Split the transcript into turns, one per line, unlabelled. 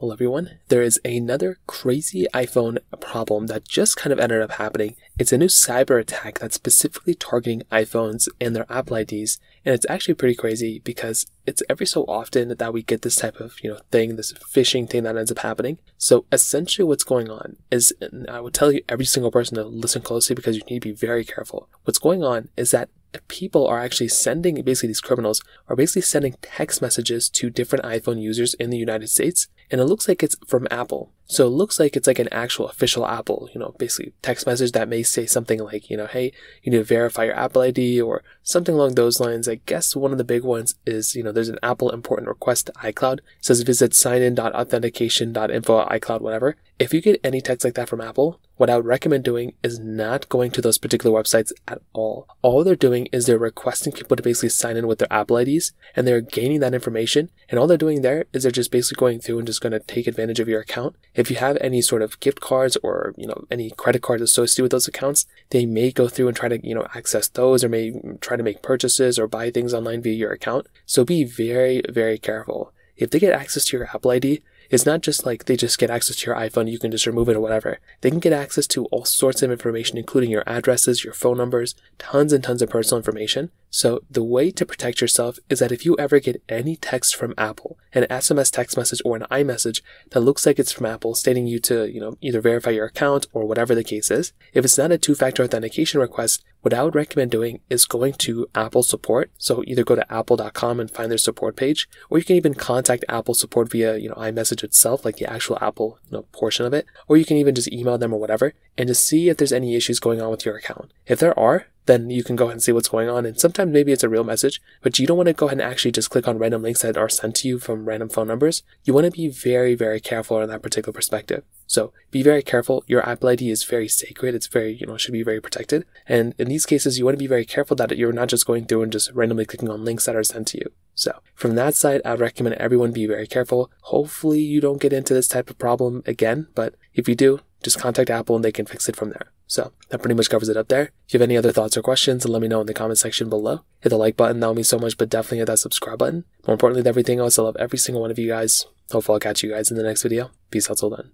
Well, everyone, there is another crazy iPhone problem that just kind of ended up happening. It's a new cyber attack that's specifically targeting iPhones and their Apple IDs. And it's actually pretty crazy because it's every so often that we get this type of, thing, this phishing thing that ends up happening. So essentially what's going on is, and I would tell you every single person to listen closely because you need to be very careful. What's going on is that people are actually sending, basically these criminals are basically sending text messages to different iPhone users in the United States. And it looks like it's from Apple. So it looks like it's like an actual official Apple, basically text message that may say something like, hey, you need to verify your Apple ID or something along those lines. I guess one of the big ones is, there's an Apple important request to iCloud. It says visit signin.authentication.info at iCloud, whatever. If you get any text like that from Apple, what I would recommend doing is not going to those particular websites at all. All they're doing is they're requesting people to basically sign in with their Apple IDs, and they're gaining that information. And all they're doing there is they're just basically going through and just going to take advantage of your account. If you have any sort of gift cards or, any credit cards associated with those accounts, they may go through and try to, access those, or may try to make purchases or buy things online via your account. So be very, very careful. If they get access to your Apple ID, it's not just like they just get access to your iPhone, you can just remove it or whatever. They can get access to all sorts of information, including your addresses, your phone numbers, tons and tons of personal information. So the way to protect yourself is that if you ever get any text from Apple, an SMS text message or an iMessage that looks like it's from Apple stating you to, either verify your account or whatever the case is, if it's not a two-factor authentication request, what I would recommend doing is going to Apple support. So either go to apple.com and find their support page, or you can even contact Apple support via, iMessage itself, like the actual Apple, portion of it, or you can even just email them or whatever, and just see if there's any issues going on with your account. If there are, then you can go ahead and see what's going on. And sometimes maybe it's a real message, but you don't want to go ahead and actually just click on random links that are sent to you from random phone numbers. You want to be very, very careful on that particular perspective. So be very careful. Your Apple ID is very sacred. It's very, should be very protected. And in these cases, you want to be very careful that you're not just going through and just randomly clicking on links that are sent to you. So from that side, I would recommend everyone be very careful. Hopefully you don't get into this type of problem again, but if you do, just contact Apple and they can fix it from there. So that pretty much covers it up there. If you have any other thoughts or questions, let me know in the comment section below. Hit the like button, that would mean so much, but definitely hit that subscribe button. More importantly than everything else, I love every single one of you guys. Hopefully I'll catch you guys in the next video. Peace out till then.